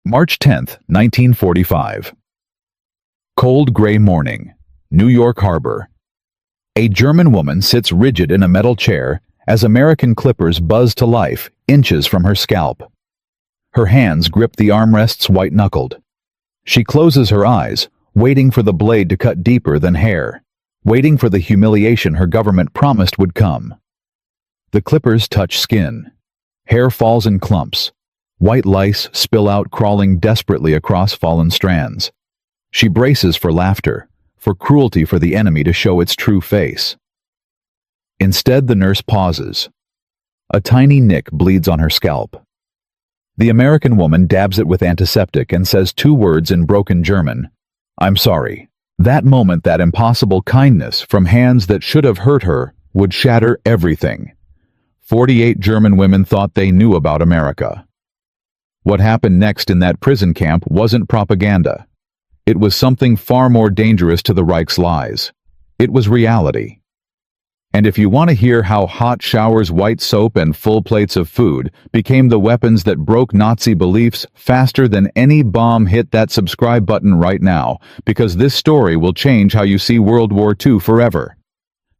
March 10, 1945. Cold gray morning, New York Harbor. A German woman sits rigid in a metal chair as American clippers buzz to life inches from her scalp. Her hands grip the armrests white-knuckled. She closes her eyes, waiting for the blade to cut deeper than hair, waiting for the humiliation her government promised would come. The clippers touch skin. Hair falls in clumps. White lice spill out, crawling desperately across fallen strands. She braces for laughter, for cruelty, for the enemy to show its true face. Instead, the nurse pauses. A tiny nick bleeds on her scalp. The American woman dabs it with antiseptic and says two words in broken German, "I'm sorry." That moment, that impossible kindness from hands that should have hurt her, would shatter everything. 48 German women thought they knew about America. What happened next in that prison camp wasn't propaganda. It was something far more dangerous to the Reich's lies. It was reality. And if you want to hear how hot showers, white soap, and full plates of food became the weapons that broke Nazi beliefs faster than any bomb, hit that subscribe button right now, because this story will change how you see World War II forever.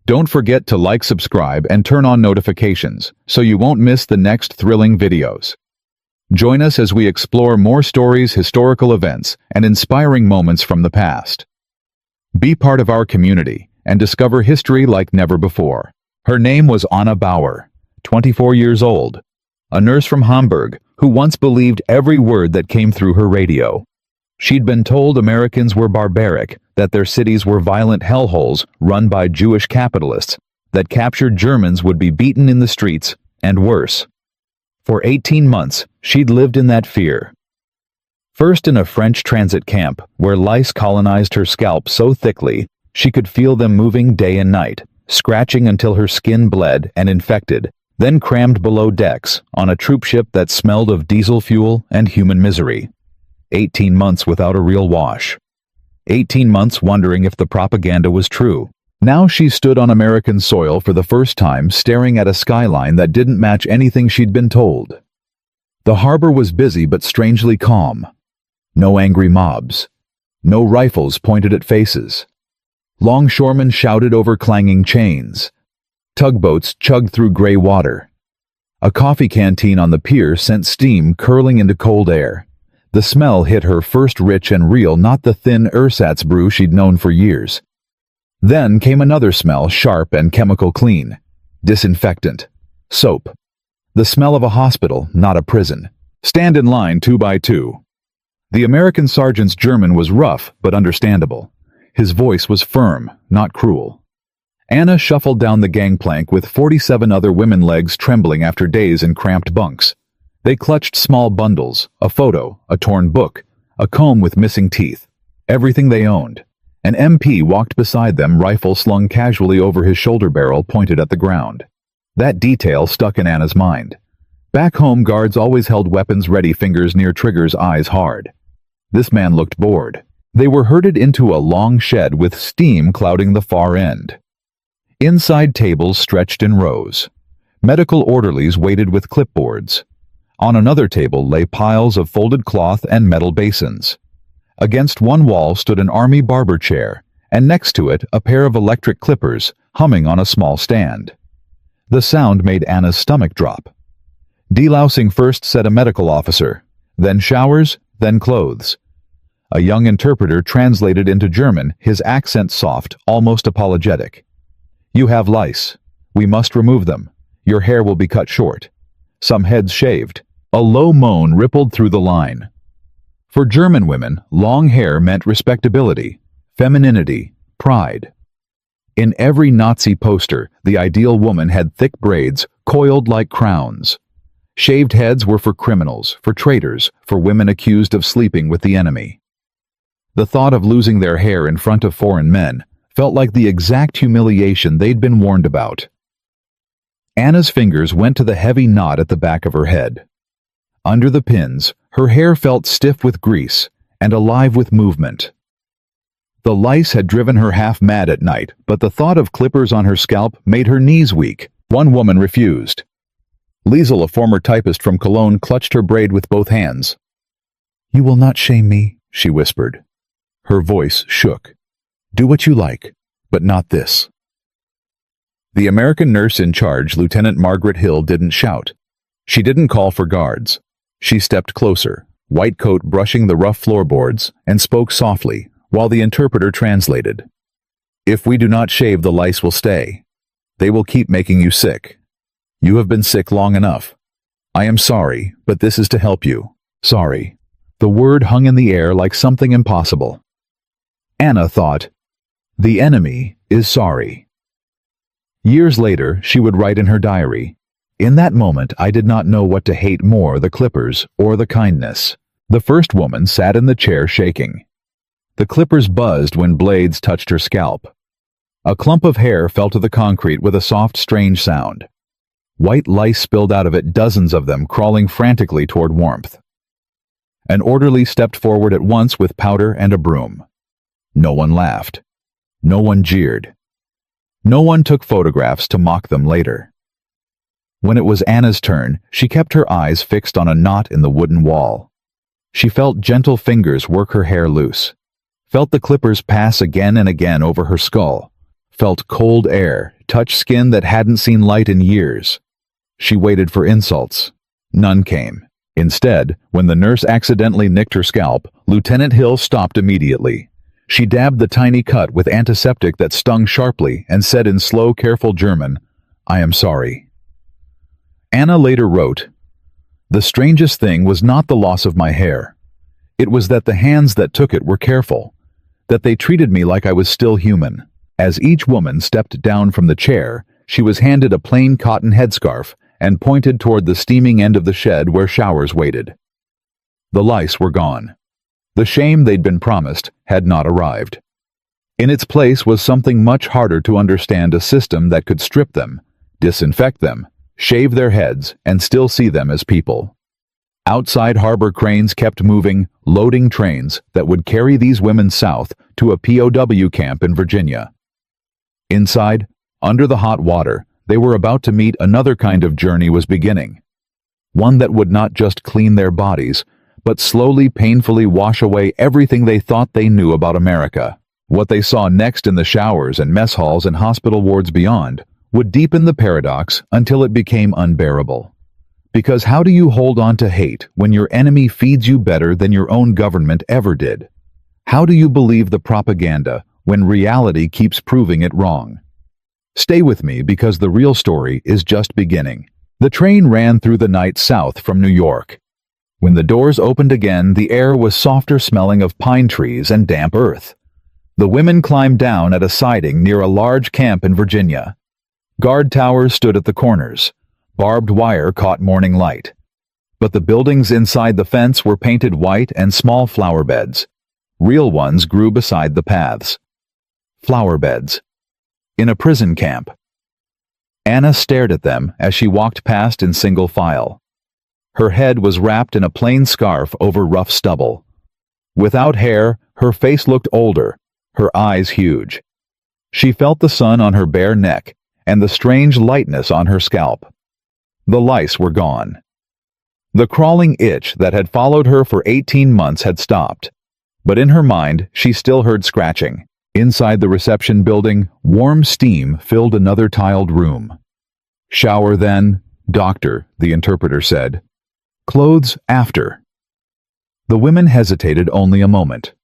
Don't forget to like, subscribe, and turn on notifications so you won't miss the next thrilling videos. Join us as we explore more stories, historical events, and inspiring moments from the past. Be part of our community and discover history like never before. Her name was Anna Bauer, 24 years old, a nurse from Hamburg who once believed every word that came through her radio. She'd been told Americans were barbaric, that their cities were violent hellholes run by Jewish capitalists, that captured Germans would be beaten in the streets, and worse. For 18 months, she'd lived in that fear. First in a French transit camp, where lice colonized her scalp so thickly she could feel them moving day and night, scratching until her skin bled and infected, then crammed below decks on a troop ship that smelled of diesel fuel and human misery. 18 months without a real wash. 18 months wondering if the propaganda was true. Now she stood on American soil for the first time, staring at a skyline that didn't match anything she'd been told. The harbor was busy but strangely calm. No angry mobs. No rifles pointed at faces. Longshoremen shouted over clanging chains. Tugboats chugged through gray water. A coffee canteen on the pier sent steam curling into cold air. The smell hit her first rich and real, not the thin ersatz brew she'd known for years. Then came another smell, sharp and chemical clean. Disinfectant. Soap. The smell of a hospital, not a prison. Stand in line 2 by 2. The American sergeant's German was rough but understandable. His voice was firm, not cruel. Anna shuffled down the gangplank with 47 other women, legs trembling after days in cramped bunks. They clutched small bundles, a photo, a torn book, a comb with missing teeth, everything they owned. An MP walked beside them, rifle slung casually over his shoulder barrel pointed at the ground. That detail stuck in Anna's mind. Back home, guards always held weapons ready, fingers near triggers, eyes hard. This man looked bored. They were herded into a long shed with steam clouding the far end. Inside, tables stretched in rows. Medical orderlies waited with clipboards. On another table lay piles of folded cloth and metal basins. Against one wall stood an army barber chair, and next to it a pair of electric clippers humming on a small stand. The sound made Anna's stomach drop. "Delousing first," said a medical officer. "Then showers, then clothes." A young interpreter translated into German, his accent soft, almost apologetic. "You have lice. We must remove them. Your hair will be cut short." Some heads shaved. A low moan rippled through the line. For German women, long hair meant respectability, femininity, pride. In every Nazi poster, the ideal woman had thick braids, coiled like crowns. Shaved heads were for criminals, for traitors, for women accused of sleeping with the enemy. The thought of losing their hair in front of foreign men felt like the exact humiliation they'd been warned about. Anna's fingers went to the heavy knot at the back of her head. Under the pins, her hair felt stiff with grease and alive with movement. The lice had driven her half mad at night, but the thought of clippers on her scalp made her knees weak. One woman refused. Liesel, a former typist from Cologne, clutched her braid with both hands. "You will not shame me," she whispered. Her voice shook. "Do what you like, but not this." The American nurse in charge, Lieutenant Margaret Hill, didn't shout. She didn't call for guards. She stepped closer, white coat brushing the rough floorboards, and spoke softly, while the interpreter translated. "If we do not shave, the lice will stay. They will keep making you sick. You have been sick long enough. I am sorry, but this is to help you. Sorry." The word hung in the air like something impossible. Anna thought, "The enemy is sorry." Years later, she would write in her diary, "In that moment, I did not know what to hate more, the clippers or the kindness." The first woman sat in the chair shaking. The clippers buzzed when blades touched her scalp. A clump of hair fell to the concrete with a soft, strange sound. White lice spilled out of it, dozens of them crawling frantically toward warmth. An orderly stepped forward at once with powder and a broom. No one laughed. No one jeered. No one took photographs to mock them later. When it was Anna's turn, she kept her eyes fixed on a knot in the wooden wall. She felt gentle fingers work her hair loose, felt the clippers pass again and again over her skull, felt cold air touch skin that hadn't seen light in years. She waited for insults. None came. Instead, when the nurse accidentally nicked her scalp, Lieutenant Hill stopped immediately. She dabbed the tiny cut with antiseptic that stung sharply and said in slow, careful German, "I am sorry." Anna later wrote, "The strangest thing was not the loss of my hair. It was that the hands that took it were careful, that they treated me like I was still human." As each woman stepped down from the chair, she was handed a plain cotton headscarf and pointed toward the steaming end of the shed where showers waited. The lice were gone. The shame they'd been promised had not arrived. In its place was something much harder to understand, a system that could strip them, disinfect them, shave their heads, and still see them as people. Outside harbor cranes kept moving, loading trains that would carry these women south to a POW camp in Virginia. Inside, under the hot water, they were about to meet another kind of journey was beginning. One that would not just clean their bodies, but slowly, painfully wash away everything they thought they knew about America. What they saw next in the showers and mess halls and hospital wards beyond would deepen the paradox until it became unbearable. Because how do you hold on to hate when your enemy feeds you better than your own government ever did? How do you believe the propaganda when reality keeps proving it wrong? Stay with me because the real story is just beginning. The train ran through the night south from New York. When the doors opened again, the air was softer, smelling of pine trees and damp earth. The women climbed down at a siding near a large camp in Virginia. Guard towers stood at the corners. Barbed wire caught morning light. But the buildings inside the fence were painted white and small flower beds. Real ones grew beside the paths. Flower beds. In a prison camp. Anna stared at them as she walked past in single file. Her head was wrapped in a plain scarf over rough stubble. Without hair, her face looked older, her eyes huge. She felt the sun on her bare neck and the strange lightness on her scalp. The lice were gone. The crawling itch that had followed her for 18 months had stopped. But in her mind, she still heard scratching. Inside the reception building, warm steam filled another tiled room. "Shower then, doctor," the interpreter said. "Clothes after." The women hesitated only a moment.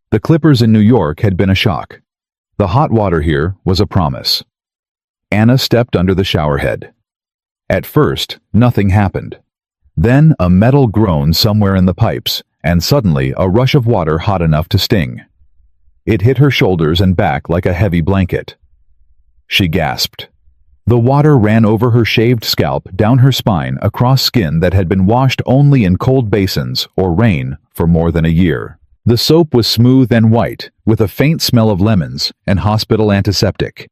The clippers in New York had been a shock. The hot water here was a promise. Anna stepped under the showerhead. At first, nothing happened. Then a metal groaned somewhere in the pipes, and suddenly a rush of water hot enough to sting. It hit her shoulders and back like a heavy blanket. She gasped. The water ran over her shaved scalp, down her spine, across skin that had been washed only in cold basins or rain for more than a year. The soap was smooth and white, with a faint smell of lemons and hospital antiseptic.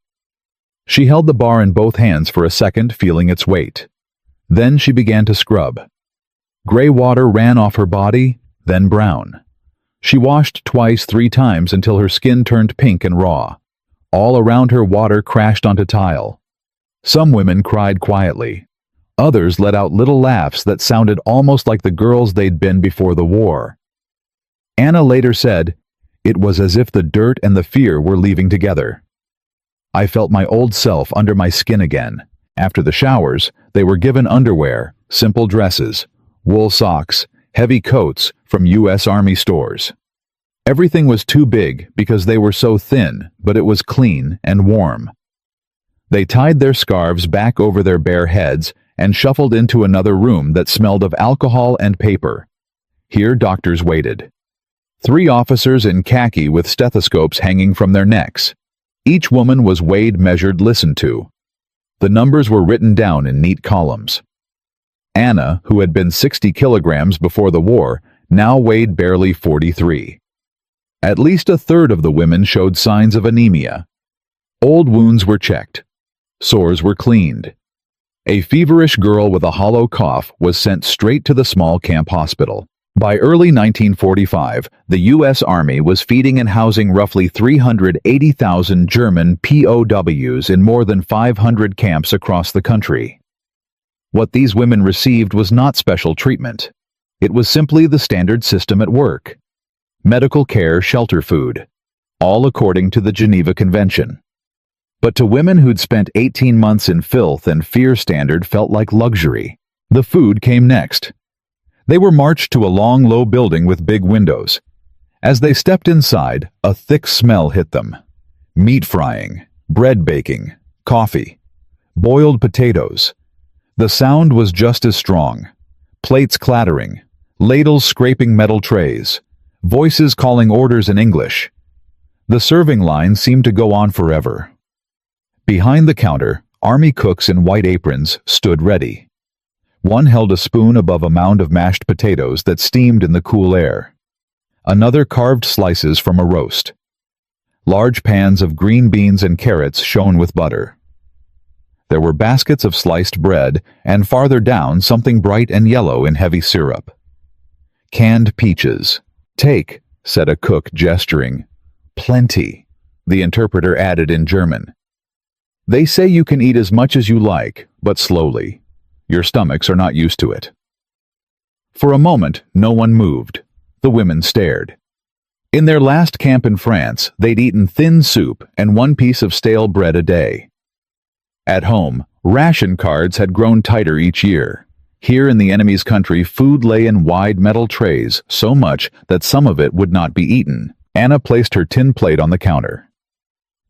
She held the bar in both hands for a second, feeling its weight. Then she began to scrub. Gray water ran off her body, then brown. She washed twice, 3 times until her skin turned pink and raw. All around her, water crashed onto tile. Some women cried quietly. Others let out little laughs that sounded almost like the girls they'd been before the war. Anna later said, "It was as if the dirt and the fear were leaving together. I felt my old self under my skin again." After the showers, they were given underwear, simple dresses, wool socks, heavy coats from U.S. Army stores. Everything was too big because they were so thin, but it was clean and warm. They tied their scarves back over their bare heads and shuffled into another room that smelled of alcohol and paper. Here doctors waited. 3 officers in khaki with stethoscopes hanging from their necks. Each woman was weighed, measured, listened to. The numbers were written down in neat columns. Anna, who had been 60 kilograms before the war, now weighed barely 43. At least a third of the women showed signs of anemia. Old wounds were checked. Sores were cleaned. A feverish girl with a hollow cough was sent straight to the small camp hospital. By early 1945, the U.S. Army was feeding and housing roughly 380,000 German POWs in more than 500 camps across the country. What these women received was not special treatment. It was simply the standard system at work. Medical care, shelter, food, all according to the Geneva Convention. But to women who'd spent 18 months in filth and fear, standard felt like luxury. The food came next. They were marched to a long, low building with big windows. As they stepped inside, a thick smell hit them. Meat frying, bread baking, coffee, boiled potatoes. The sound was just as strong. Plates clattering, ladles scraping metal trays, voices calling orders in English. The serving line seemed to go on forever. Behind the counter, army cooks in white aprons stood ready. One held a spoon above a mound of mashed potatoes that steamed in the cool air. Another carved slices from a roast. Large pans of green beans and carrots shone with butter. There were baskets of sliced bread, and farther down something bright and yellow in heavy syrup. Canned peaches. "Take," said a cook, gesturing. "Plenty," the interpreter added in German. "They say you can eat as much as you like, but slowly. Your stomachs are not used to it." For a moment, no one moved. The women stared. In their last camp in France, they'd eaten thin soup and 1 piece of stale bread a day. At home, ration cards had grown tighter each year. Here in the enemy's country, food lay in wide metal trays, so much that some of it would not be eaten. Anna placed her tin plate on the counter.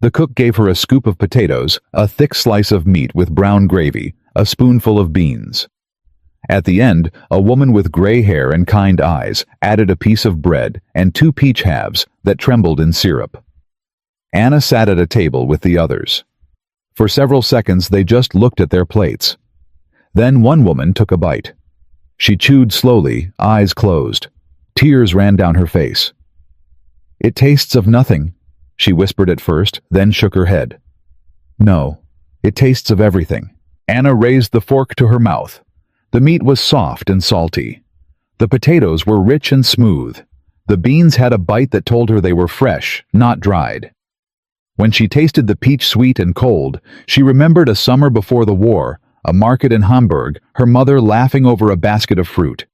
The cook gave her a scoop of potatoes, a thick slice of meat with brown gravy, a spoonful of beans. At the end, a woman with gray hair and kind eyes added a piece of bread and 2 peach halves that trembled in syrup. Anna sat at a table with the others. For several seconds they just looked at their plates. Then one woman took a bite. She chewed slowly, eyes closed. Tears ran down her face. "It tastes of nothing," she whispered at first, then shook her head. "No, it tastes of everything." Anna raised the fork to her mouth. The meat was soft and salty. The potatoes were rich and smooth. The beans had a bite that told her they were fresh, not dried. When she tasted the peach sweet and cold, she remembered a summer before the war, a market in Hamburg, her mother laughing over a basket of fruit.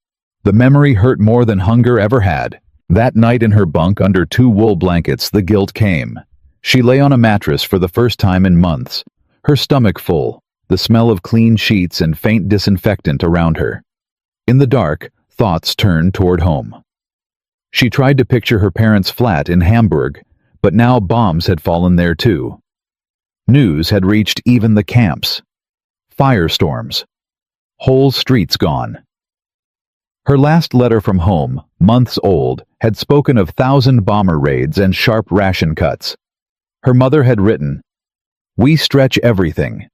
The memory hurt more than hunger ever had. That night in her bunk under 2 wool blankets, the guilt came. She lay on a mattress for the first time in months, her stomach full, the smell of clean sheets and faint disinfectant around her. In the dark, thoughts turned toward home. She tried to picture her parents' flat in Hamburg, but now bombs had fallen there too. News had reached even the camps. Firestorms. Whole streets gone. Her last letter from home, months old, had spoken of 1,000 bomber raids and sharp ration cuts. Her mother had written, "We stretch everything.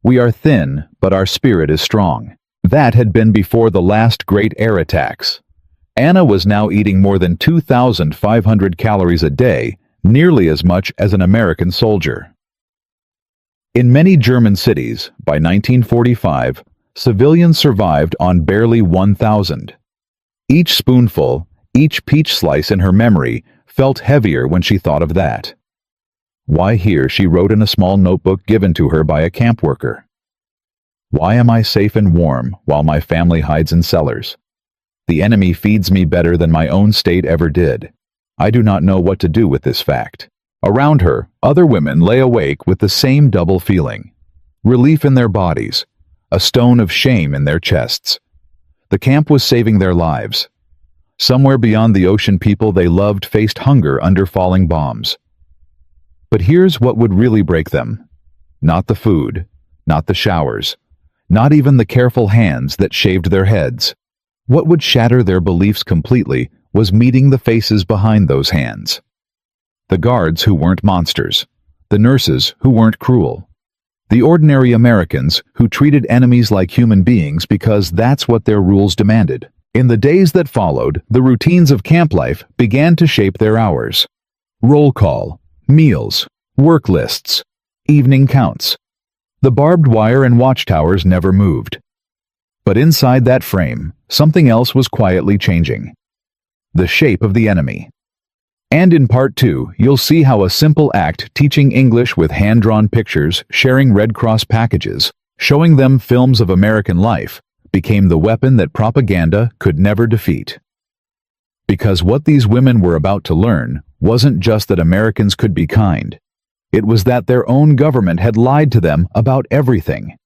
We are thin, but our spirit is strong." That had been before the last great air attacks. Anna was now eating more than 2,500 calories a day, nearly as much as an American soldier. In many German cities, by 1945, civilians survived on barely 1,000. Each spoonful, each peach slice in her memory felt heavier when she thought of that. Why here, she wrote in a small notebook given to her by a camp worker. Why am I safe and warm while my family hides in cellars? The enemy feeds me better than my own state ever did. I do not know what to do with this fact. Around her, other women lay awake with the same double feeling. Relief in their bodies, a stone of shame in their chests. The camp was saving their lives. Somewhere beyond the ocean, people they loved faced hunger under falling bombs. But here's what would really break them. Not the food, not the showers, not even the careful hands that shaved their heads. What would shatter their beliefs completely was meeting the faces behind those hands. The guards who weren't monsters, the nurses who weren't cruel, the ordinary Americans who treated enemies like human beings because that's what their rules demanded. In the days that followed, the routines of camp life began to shape their hours. Roll call, meals, work lists, evening counts. The barbed wire and watchtowers never moved. But inside that frame, something else was quietly changing. The shape of the enemy. And in part 2, you'll see how a simple act, teaching English with hand-drawn pictures, sharing Red Cross packages, showing them films of American life, became the weapon that propaganda could never defeat. Because what these women were about to learn wasn't just that Americans could be kind. It was that their own government had lied to them about everything.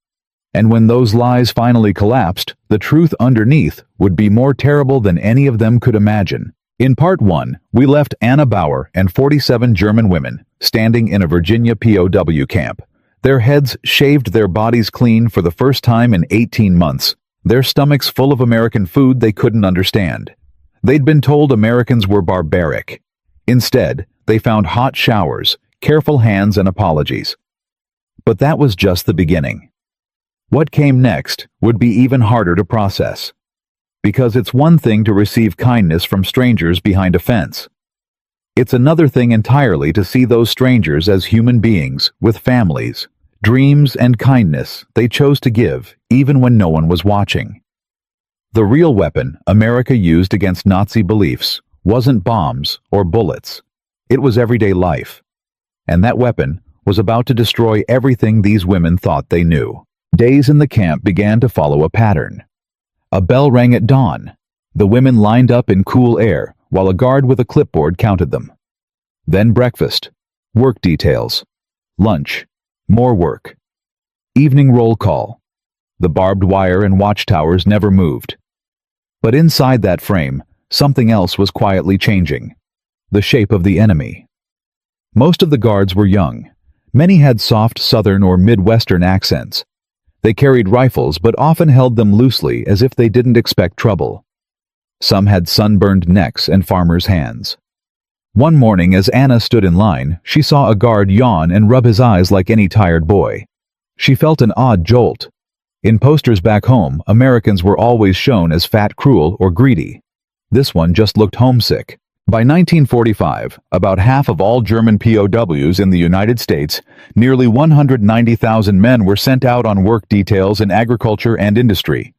And when those lies finally collapsed, the truth underneath would be more terrible than any of them could imagine. In part 1, we left Anna Bauer and 47 German women standing in a Virginia POW camp. Their heads shaved, their bodies clean for the first time in 18 months, their stomachs full of American food they couldn't understand. They'd been told Americans were barbaric. Instead, they found hot showers, careful hands, and apologies. But that was just the beginning. What came next would be even harder to process. Because it's one thing to receive kindness from strangers behind a fence. It's another thing entirely to see those strangers as human beings with families, dreams, and kindness they chose to give even when no one was watching. The real weapon America used against Nazi beliefs wasn't bombs or bullets. It was everyday life. And that weapon was about to destroy everything these women thought they knew. Days in the camp began to follow a pattern. A bell rang at dawn. The women lined up in cool air while a guard with a clipboard counted them. Then breakfast, work details, lunch, more work. Evening roll call. The barbed wire and watchtowers never moved. But inside that frame, something else was quietly changing. The shape of the enemy. Most of the guards were young. Many had soft Southern or Midwestern accents. They carried rifles but often held them loosely as if they didn't expect trouble. Some had sunburned necks and farmers' hands. One morning as Anna stood in line, she saw a guard yawn and rub his eyes like any tired boy. She felt an odd jolt. In posters back home, Americans were always shown as fat, cruel, or greedy. This one just looked homesick. By 1945, about half of all German POWs in the United States, nearly 190,000 men were sent out on work details in agriculture and industry.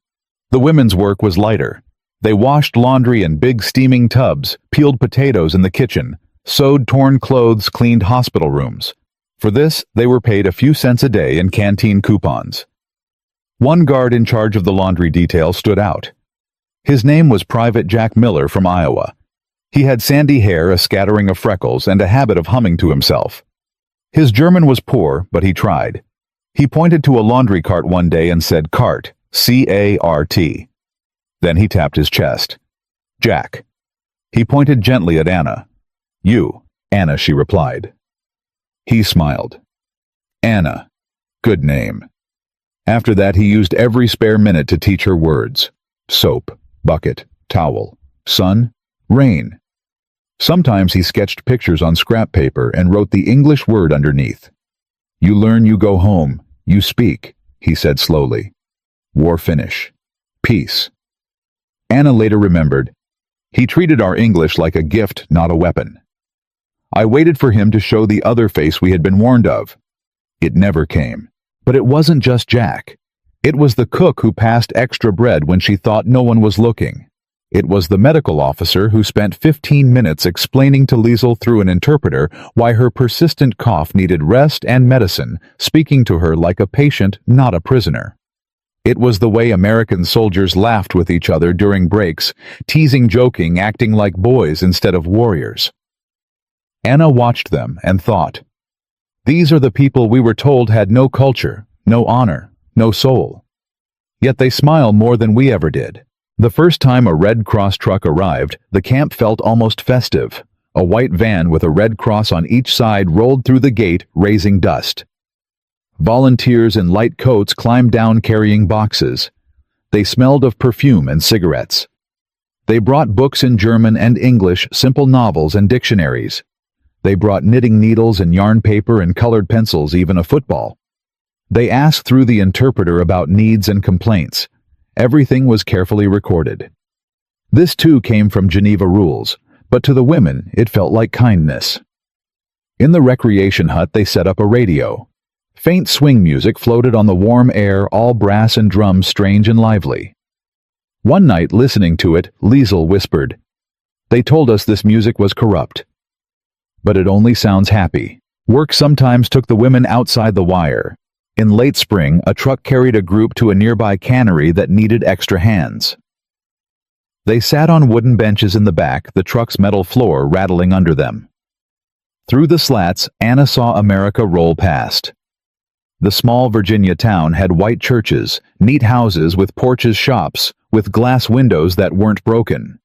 The women's work was lighter. They washed laundry in big steaming tubs, peeled potatoes in the kitchen, sewed torn clothes, cleaned hospital rooms. For this, they were paid a few cents a day in canteen coupons. One guard in charge of the laundry detail stood out. His name was Private Jack Miller from Iowa. He had sandy hair, a scattering of freckles, and a habit of humming to himself. His German was poor, but he tried. He pointed to a laundry cart one day and said cart, C-A-R-T. Then he tapped his chest. Jack. He pointed gently at Anna. You, Anna, she replied. He smiled. Anna. Good name. After that he used every spare minute to teach her words. Soap, bucket, towel, sun, rain. Sometimes he sketched pictures on scrap paper and wrote the English word underneath. You learn, you go home, you speak, he said slowly. War finish. Peace. Anna later remembered, he treated our English like a gift, not a weapon. I waited for him to show the other face we had been warned of. It never came. But it wasn't just Jack. It was the cook who passed extra bread when she thought no one was looking. It was the medical officer who spent 15 minutes explaining to Liesel through an interpreter why her persistent cough needed rest and medicine, speaking to her like a patient, not a prisoner. It was the way American soldiers laughed with each other during breaks, teasing, joking, acting like boys instead of warriors. Anna watched them and thought, "These are the people we were told had no culture, no honor, no soul. Yet they smile more than we ever did." The first time a Red Cross truck arrived, the camp felt almost festive. A white van with a red cross on each side rolled through the gate, raising dust. Volunteers in light coats climbed down carrying boxes. They smelled of perfume and cigarettes. They brought books in German and English, simple novels and dictionaries. They brought knitting needles and yarn paper and colored pencils, even a football. They asked through the interpreter about needs and complaints. Everything was carefully recorded. This too came from Geneva rules, but to the women it felt like kindness. In the recreation hut they set up a radio. Faint swing music floated on the warm air, all brass and drums, strange and lively. One night, listening to it, Liesel whispered, "They told us this music was corrupt. But it only sounds happy." Work sometimes took the women outside the wire. In late spring, a truck carried a group to a nearby cannery that needed extra hands. They sat on wooden benches in the back, the truck's metal floor rattling under them. Through the slats, Anna saw America roll past. The small Virginia town had white churches, neat houses with porches, shops, with glass windows that weren't broken.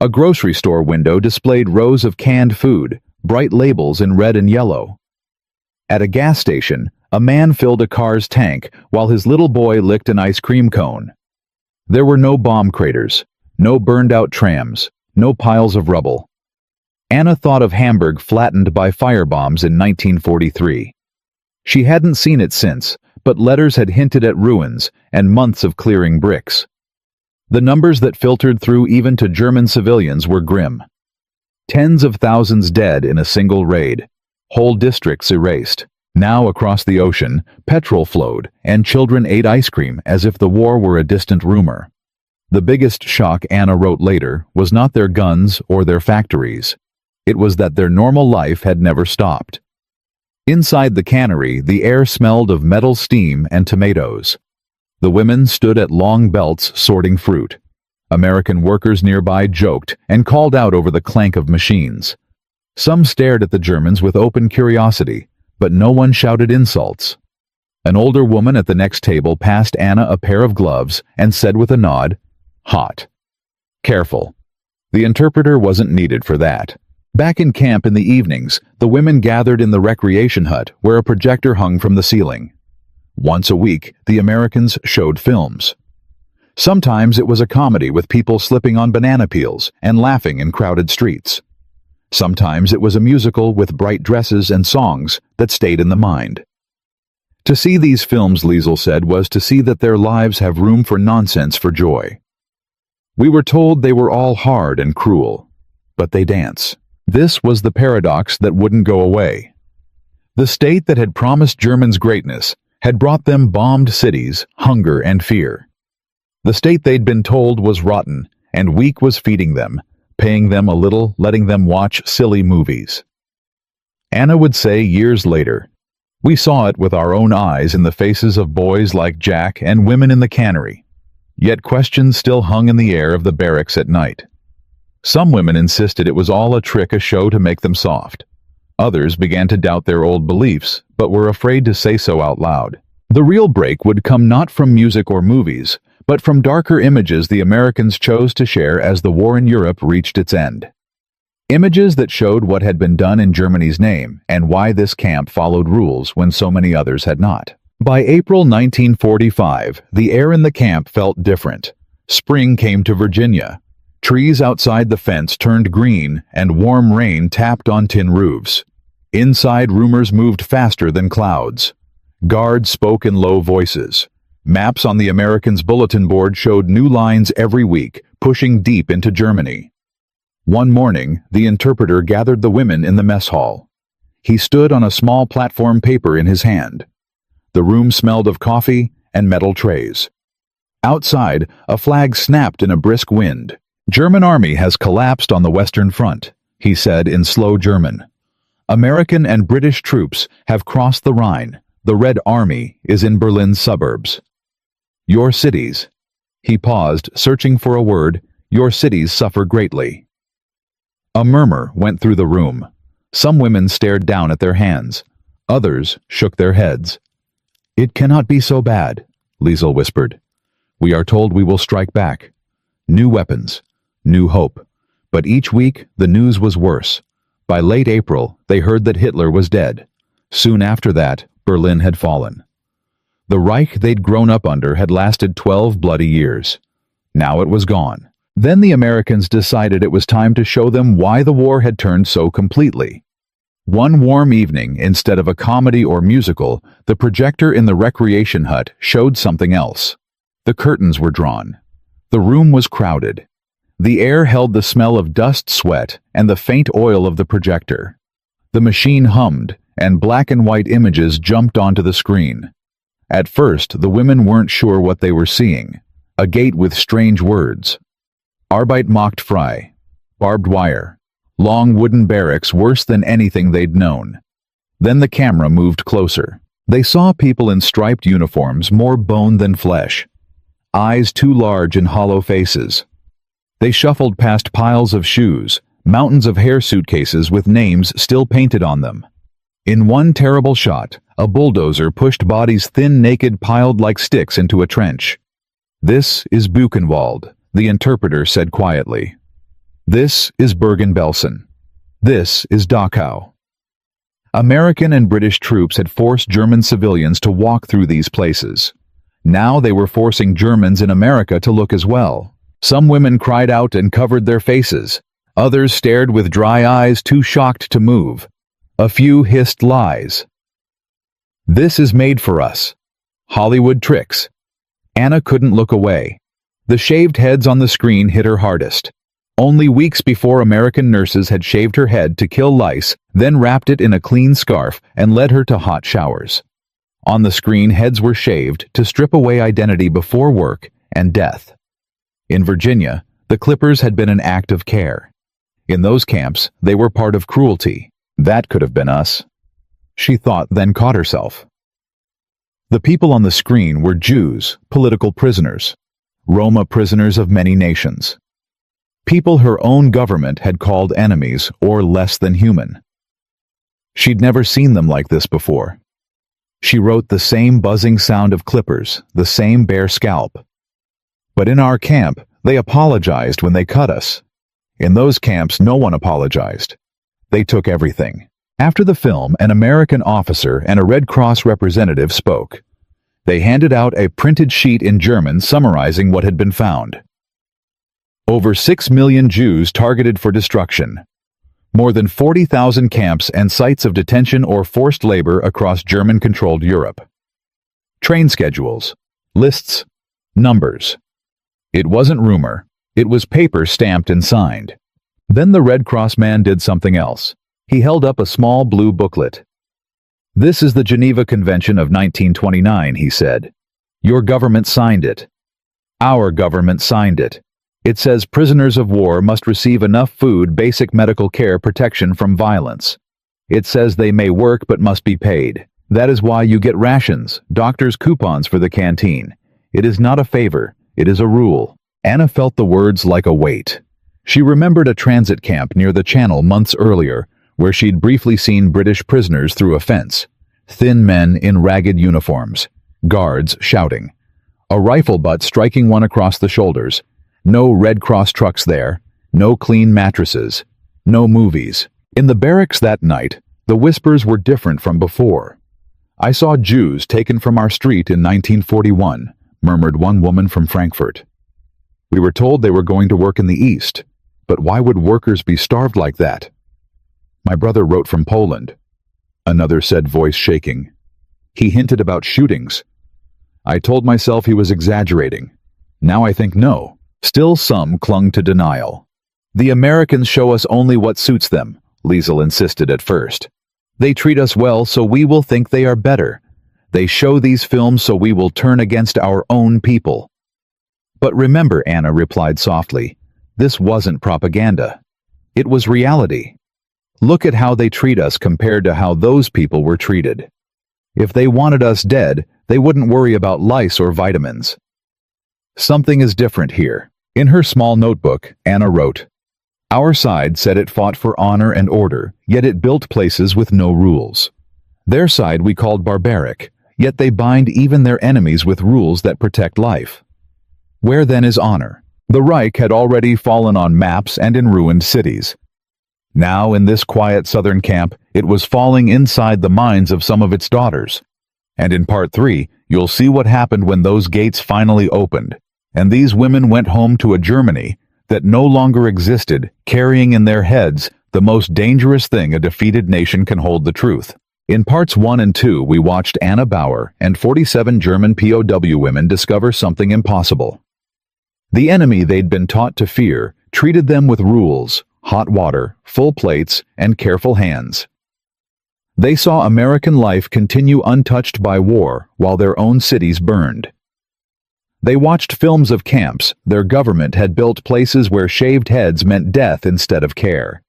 A grocery store window displayed rows of canned food, bright labels in red and yellow. At a gas station, a man filled a car's tank while his little boy licked an ice cream cone. There were no bomb craters, no burned-out trams, no piles of rubble. Anna thought of Hamburg flattened by firebombs in 1943. She hadn't seen it since, but letters had hinted at ruins and months of clearing bricks. The numbers that filtered through even to German civilians were grim. Tens of thousands dead in a single raid, whole districts erased. Now across the ocean, petrol flowed, and children ate ice cream as if the war were a distant rumor. The biggest shock, Anna wrote later, was not their guns or their factories. It was that their normal life had never stopped. Inside the cannery, the air smelled of metal, steam, and tomatoes. The women stood at long belts sorting fruit. American workers nearby joked and called out over the clank of machines. Some stared at the Germans with open curiosity, but no one shouted insults. An older woman at the next table passed Anna a pair of gloves and said with a nod, "Hot. Careful." The interpreter wasn't needed for that. Back in camp in the evenings, the women gathered in the recreation hut where a projector hung from the ceiling. Once a week, the Americans showed films. Sometimes it was a comedy with people slipping on banana peels and laughing in crowded streets. Sometimes it was a musical with bright dresses and songs that stayed in the mind. To see these films, Liesel said, was to see that their lives have room for nonsense, for joy. We were told they were all hard and cruel, but they dance. This was the paradox that wouldn't go away. The state that had promised Germans greatness had brought them bombed cities, hunger, and fear. The state they'd been told was rotten and weak was feeding them, paying them a little, letting them watch silly movies. Anna would say years later, "We saw it with our own eyes in the faces of boys like Jack and women in the cannery. Yet questions still hung in the air of the barracks at night. Some women insisted it was all a trick, a show to make them soft. Others began to doubt their old beliefs, but were afraid to say so out loud. The real break would come not from music or movies, but from darker images the Americans chose to share as the war in Europe reached its end. Images that showed what had been done in Germany's name and why this camp followed rules when so many others had not. By April 1945, the air in the camp felt different. Spring came to Virginia. Trees outside the fence turned green and warm rain tapped on tin roofs. Inside, rumors moved faster than clouds. Guards spoke in low voices. Maps on the Americans' bulletin board showed new lines every week, pushing deep into Germany. One morning, the interpreter gathered the women in the mess hall. He stood on a small platform, paper in his hand. The room smelled of coffee and metal trays. Outside, a flag snapped in a brisk wind. "German army has collapsed on the Western Front," he said in slow German. "American and British troops have crossed the Rhine. The Red Army is in Berlin's suburbs." Your cities. He paused, searching for a word. Your cities suffer greatly. A murmur went through the room. Some women stared down at their hands. Others shook their heads. It cannot be so bad, Liesel whispered. We are told we will strike back. New weapons, new hope. But each week, the news was worse. By late April, they heard that Hitler was dead. Soon after that, Berlin had fallen. The Reich they'd grown up under had lasted 12 bloody years. Now it was gone. Then the Americans decided it was time to show them why the war had turned so completely. One warm evening, instead of a comedy or musical, the projector in the recreation hut showed something else. The curtains were drawn. The room was crowded. The air held the smell of dust, sweat, and the faint oil of the projector. The machine hummed, and black and white images jumped onto the screen. At first, the women weren't sure what they were seeing. A gate with strange words. Arbeit macht frei. Barbed wire. Long wooden barracks worse than anything they'd known. Then the camera moved closer. They saw people in striped uniforms, more bone than flesh. Eyes too large in hollow faces. They shuffled past piles of shoes, mountains of hair suitcases with names still painted on them. In one terrible shot, a bulldozer pushed bodies thin, naked, piled like sticks into a trench. This is Buchenwald, the interpreter said quietly. This is Bergen-Belsen. This is Dachau. American and British troops had forced German civilians to walk through these places. Now they were forcing Germans in America to look as well. Some women cried out and covered their faces. Others stared with dry eyes, too shocked to move. A few hissed lies. This is made for us. Hollywood tricks. Anna couldn't look away. The shaved heads on the screen hit her hardest. Only weeks before, American nurses had shaved her head to kill lice, then wrapped it in a clean scarf and led her to hot showers. On the screen, heads were shaved to strip away identity before work and death. In Virginia, the clippers had been an act of care. In those camps, they were part of cruelty. That could have been us. She thought, then caught herself. The people on the screen were Jews, political prisoners, Roma prisoners of many nations. People her own government had called enemies or less than human. She'd never seen them like this before. She wrote the same buzzing sound of clippers, the same bare scalp. But in our camp, they apologized when they cut us. In those camps, no one apologized. They took everything. After the film, an American officer and a Red Cross representative spoke. They handed out a printed sheet in German summarizing what had been found. Over 6 million Jews targeted for destruction. More than 40,000 camps and sites of detention or forced labor across German-controlled Europe. Train schedules, lists, numbers. It wasn't rumor. It was paper stamped and signed. Then the Red Cross man did something else. He held up a small blue booklet. This is the Geneva Convention of 1929, he said. Your government signed it. Our government signed it. It says prisoners of war must receive enough food, basic medical care, protection from violence. It says they may work but must be paid. That is why you get rations, doctors' coupons for the canteen. It is not a favor, it is a rule. Anna felt the words like a weight. She remembered a transit camp near the Channel months earlier, where she'd briefly seen British prisoners through a fence. Thin men in ragged uniforms, guards shouting. A rifle butt striking one across the shoulders. No Red Cross trucks there, no clean mattresses, no movies. In the barracks that night, the whispers were different from before. I saw Jews taken from our street in 1941, murmured one woman from Frankfurt. We were told they were going to work in the East, but why would workers be starved like that? My brother wrote from Poland. Another said, voice shaking. He hinted about shootings. I told myself he was exaggerating. Now I think no. Still some clung to denial. The Americans show us only what suits them, Liesel insisted at first. They treat us well so we will think they are better. They show these films so we will turn against our own people. But remember, Anna replied softly, this wasn't propaganda. It was reality. Look at how they treat us compared to how those people were treated. If they wanted us dead, they wouldn't worry about lice or vitamins. Something is different here. In her small notebook, Anna wrote, "Our side said it fought for honor and order, yet it built places with no rules. Their side we called barbaric, yet they bind even their enemies with rules that protect life. Where then is honor?" The Reich had already fallen on maps and in ruined cities. Now, in this quiet southern camp, it was falling inside the minds of some of its daughters. And in part 3, you'll see what happened when those gates finally opened, and these women went home to a Germany that no longer existed, carrying in their heads the most dangerous thing a defeated nation can hold: the truth. In parts 1 and 2, we watched Anna Bauer and 47 German POW women discover something impossible. The enemy they'd been taught to fear treated them with rules, hot water, full plates, and careful hands. They saw American life continue untouched by war while their own cities burned. They watched films of camps their government had built, places where shaved heads meant death instead of care.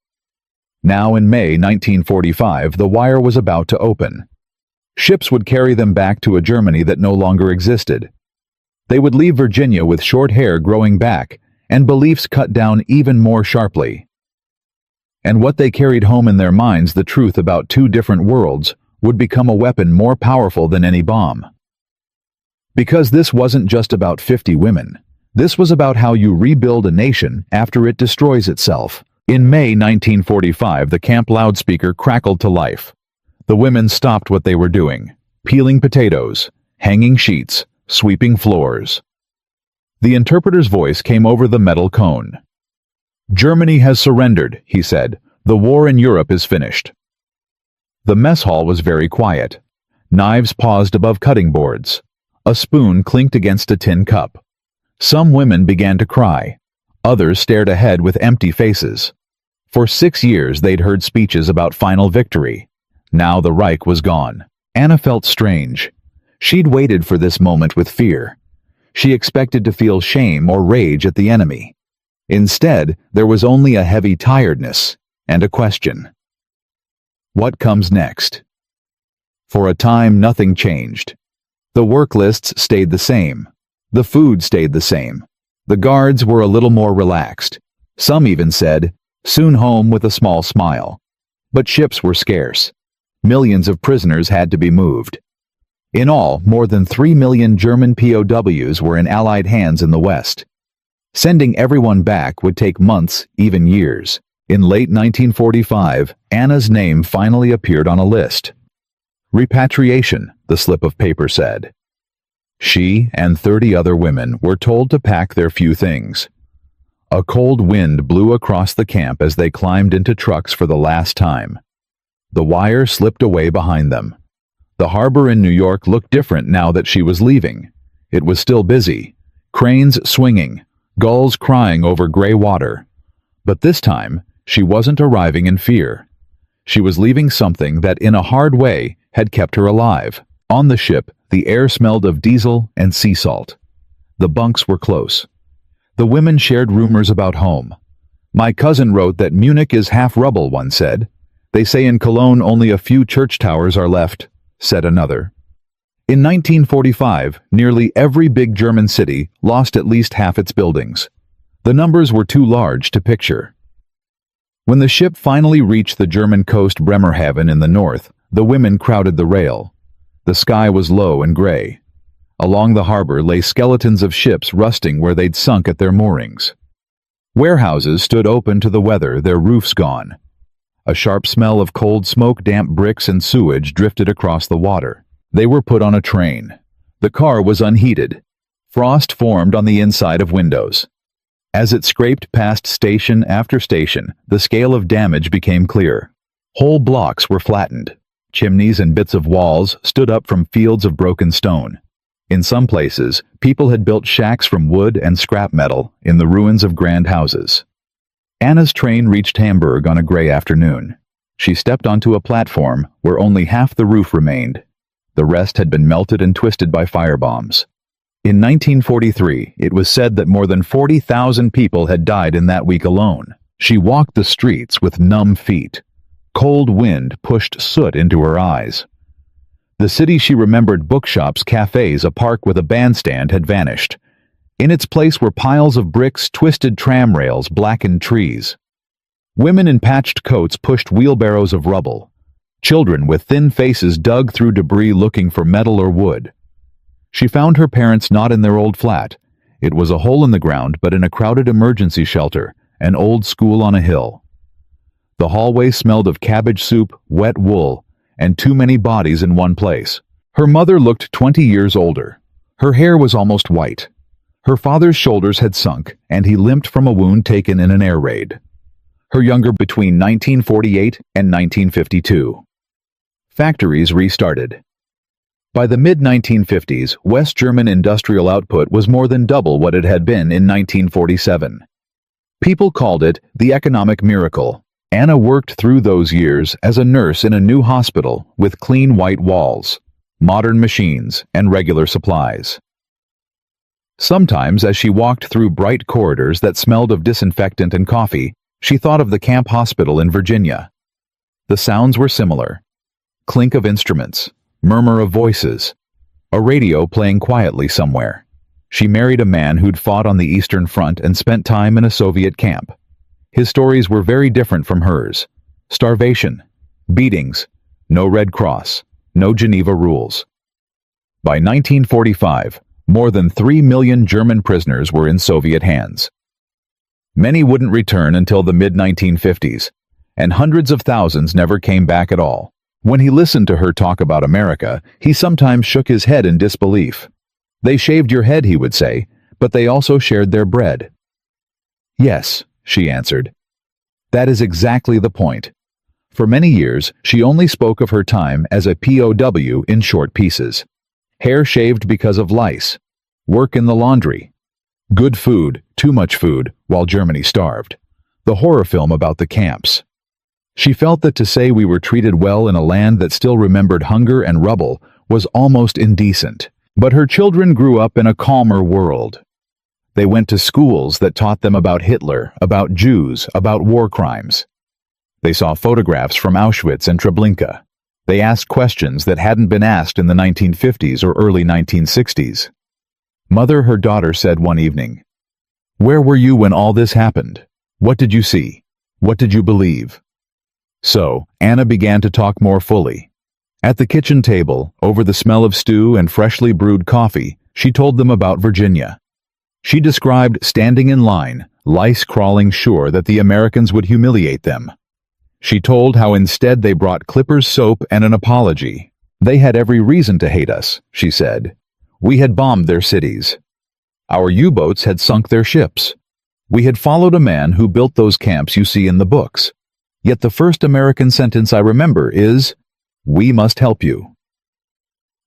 Now in May 1945, the wire was about to open. Ships would carry them back to a Germany that no longer existed. They would leave Virginia with short hair growing back and beliefs cut down even more sharply. And what they carried home in their minds, the truth about two different worlds, would become a weapon more powerful than any bomb. Because this wasn't just about 50 women. This was about how you rebuild a nation after it destroys itself. In May 1945, the camp loudspeaker crackled to life. The women stopped what they were doing: peeling potatoes, hanging sheets, sweeping floors. The interpreter's voice came over the metal cone. "Germany has surrendered," he said. "The war in Europe is finished." The mess hall was very quiet. Knives paused above cutting boards. A spoon clinked against a tin cup. Some women began to cry. Others stared ahead with empty faces. For 6 years they'd heard speeches about final victory. Now the Reich was gone. Anna felt strange. She'd waited for this moment with fear. She expected to feel shame or rage at the enemy. Instead, there was only a heavy tiredness and a question. What comes next? For a time, nothing changed. The work lists stayed the same. The food stayed the same. The guards were a little more relaxed. Some even said, "Soon home," with a small smile. But ships were scarce. Millions of prisoners had to be moved. In all, more than 3 million German POWs were in Allied hands in the West. Sending everyone back would take months, even years. In late 1945, Anna's name finally appeared on a list. Repatriation, the slip of paper said. She and 30 other women were told to pack their few things. A cold wind blew across the camp as they climbed into trucks for the last time. The wire slipped away behind them. The harbor in New York looked different now that she was leaving. It was still busy. Cranes swinging, gulls crying over gray water. But this time, she wasn't arriving in fear. She was leaving something that, in a hard way, had kept her alive. On the ship, the air smelled of diesel and sea salt. The bunks were close. The women shared rumors about home. "My cousin wrote that Munich is half rubble," one said. "They say in Cologne only a few church towers are left," said another. In 1945, nearly every big German city lost at least half its buildings. The numbers were too large to picture. When the ship finally reached the German coast Bremerhaven in the north, the women crowded the rail. The sky was low and gray. Along the harbor lay skeletons of ships rusting where they'd sunk at their moorings. Warehouses stood open to the weather, their roofs gone. A sharp smell of cold smoke, damp bricks, and sewage drifted across the water. They were put on a train. The car was unheated. Frost formed on the inside of windows. As it scraped past station after station, the scale of damage became clear. Whole blocks were flattened. Chimneys and bits of walls stood up from fields of broken stone. In some places, people had built shacks from wood and scrap metal in the ruins of grand houses. Anna's train reached Hamburg on a gray afternoon. She stepped onto a platform where only half the roof remained. The rest had been melted and twisted by firebombs. In 1943, it was said that more than 40,000 people had died in that week alone. She walked the streets with numb feet. Cold wind pushed soot into her eyes. The city she remembered, bookshops, cafes, a park with a bandstand, had vanished. In its place were piles of bricks, twisted tram rails, blackened trees. Women in patched coats pushed wheelbarrows of rubble. Children with thin faces dug through debris looking for metal or wood. She found her parents not in their old flat. It was a hole in the ground, but in a crowded emergency shelter, an old school on a hill. The hallway smelled of cabbage soup, wet wool, and too many bodies in one place. Her mother looked 20 years older. Her hair was almost white. Her father's shoulders had sunk, and he limped from a wound taken in an air raid. Her younger between 1948 and 1952. Factories restarted. By the mid-1950s, West German industrial output was more than double what it had been in 1947. People called it the economic miracle. Anna worked through those years as a nurse in a new hospital with clean white walls, modern machines, and regular supplies. Sometimes, as she walked through bright corridors that smelled of disinfectant and coffee, she thought of the camp hospital in Virginia. The sounds were similar. Clink of instruments, murmur of voices, a radio playing quietly somewhere. She married a man who'd fought on the Eastern Front and spent time in a Soviet camp. His stories were very different from hers. Starvation, beatings, no Red Cross, no Geneva rules. By 1945, more than 3 million German prisoners were in Soviet hands. Many wouldn't return until the mid-1950s, and hundreds of thousands never came back at all. When he listened to her talk about America, he sometimes shook his head in disbelief. They shaved your head, he would say, but they also shared their bread. Yes, she answered. That is exactly the point. For many years, she only spoke of her time as a POW in short pieces. Hair shaved because of lice. Work in the laundry. Good food, too much food, while Germany starved. The horror film about the camps. She felt that to say we were treated well in a land that still remembered hunger and rubble was almost indecent. But her children grew up in a calmer world. They went to schools that taught them about Hitler, about Jews, about war crimes. They saw photographs from Auschwitz and Treblinka. They asked questions that hadn't been asked in the 1950s or early 1960s. Mother, her daughter said one evening, "Where were you when all this happened? What did you see? What did you believe?" So, Anna began to talk more fully. At the kitchen table, over the smell of stew and freshly brewed coffee, she told them about Virginia. She described standing in line, lice crawling sure that the Americans would humiliate them. She told how instead they brought Clippers soap and an apology. They had every reason to hate us, she said. We had bombed their cities. Our U-boats had sunk their ships. We had followed a man who built those camps you see in the books. Yet the first American sentence I remember is, "We must help you."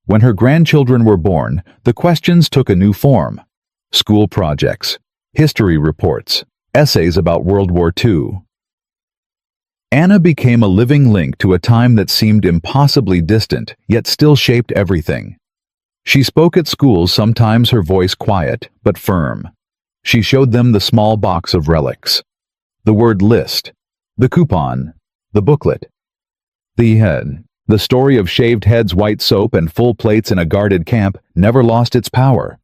When her grandchildren were born, the questions took a new form. School projects, history reports, essays about World War II. Anna became a living link to a time that seemed impossibly distant, yet still shaped everything. She spoke at schools, sometimes her voice quiet, but firm. She showed them the small box of relics. The word list, the coupon, the booklet. The story of shaved heads, white soap, and full plates in a guarded camp never lost its power.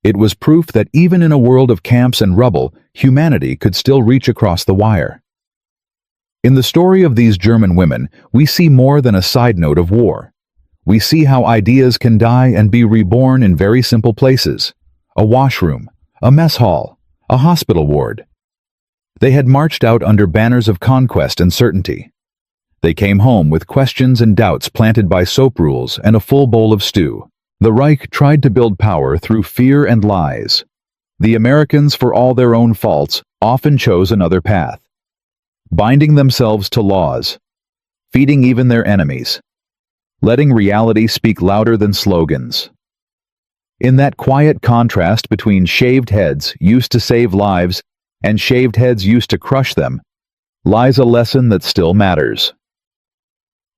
It was proof that even in a world of camps and rubble, humanity could still reach across the wire. In the story of these German women, we see more than a side note of war. We see how ideas can die and be reborn in very simple places. A washroom, a mess hall, a hospital ward. They had marched out under banners of conquest and certainty. They came home with questions and doubts planted by soap rules and a full bowl of stew. The Reich tried to build power through fear and lies. The Americans, for all their own faults, often chose another path. Binding themselves to laws. Feeding even their enemies. Letting reality speak louder than slogans. In that quiet contrast between shaved heads used to save lives and shaved heads used to crush them, lies a lesson that still matters.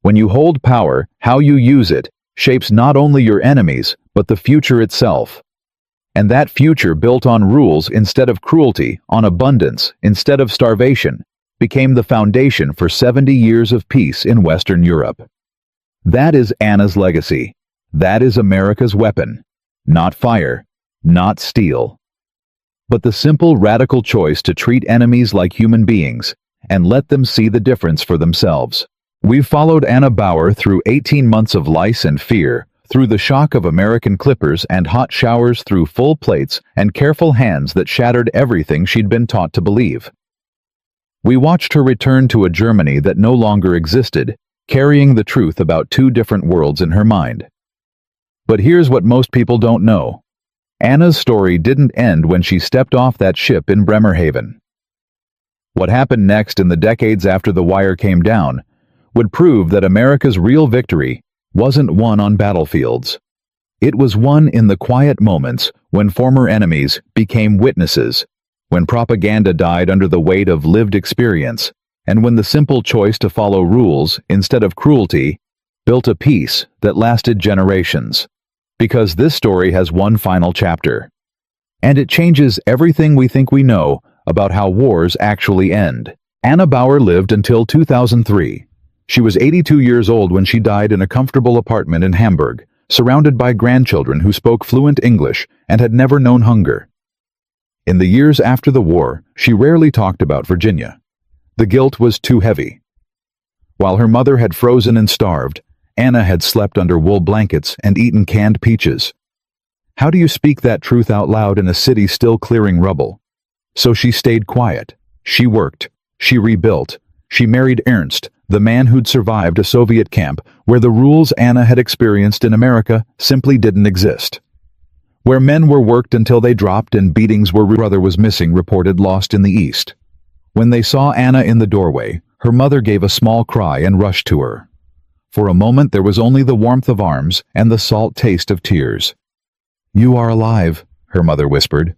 When you hold power, how you use it shapes not only your enemies, but the future itself. And that future, built on rules instead of cruelty, on abundance instead of starvation, became the foundation for 70 years of peace in Western Europe. That is Anna's legacy. That is America's weapon. Not fire, not steel, but the simple, radical choice to treat enemies like human beings and let them see the difference for themselves. We've followed Anna Bauer through 18 months of lice and fear, through the shock of American clippers and hot showers, through full plates and careful hands that shattered everything she'd been taught to believe. We watched her return to a Germany that no longer existed, carrying the truth about two different worlds in her mind. But here's what most people don't know. Anna's story didn't end when she stepped off that ship in Bremerhaven. What happened next in the decades after the wire came down would prove that America's real victory wasn't won on battlefields. It was won in the quiet moments when former enemies became witnesses, when propaganda died under the weight of lived experience, and when the simple choice to follow rules instead of cruelty built a peace that lasted generations. Because this story has one final chapter, and it changes everything we think we know about how wars actually end. Anna Bauer lived until 2003. She was 82 years old when she died in a comfortable apartment in Hamburg, surrounded by grandchildren who spoke fluent English and had never known hunger. In the years after the war, she rarely talked about Virginia. The guilt was too heavy. While her mother had frozen and starved, Anna had slept under wool blankets and eaten canned peaches. How do you speak that truth out loud in a city still clearing rubble? So she stayed quiet. She worked. She rebuilt. She married Ernst, the man who'd survived a Soviet camp where the rules Anna had experienced in America simply didn't exist. Where men were worked until they dropped and beatings were brother was missing, reported lost in the East. When they saw Anna in the doorway, her mother gave a small cry and rushed to her. For a moment there was only the warmth of arms and the salt taste of tears. "You are alive," her mother whispered.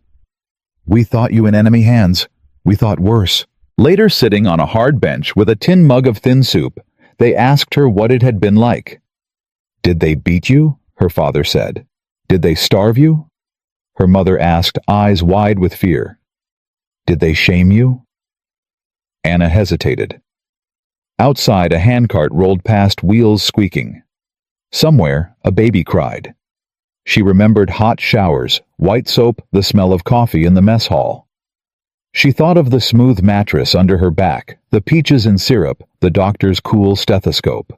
"We thought you in enemy hands. We thought worse." Later, sitting on a hard bench with a tin mug of thin soup, they asked her what it had been like. "Did they beat you?" her father said. "Did they starve you?" Her mother asked, eyes wide with fear. "Did they shame you?" Anna hesitated. Outside, a handcart rolled past, wheels squeaking. Somewhere, a baby cried. She remembered hot showers, white soap, the smell of coffee in the mess hall. She thought of the smooth mattress under her back, the peaches and syrup, the doctor's cool stethoscope.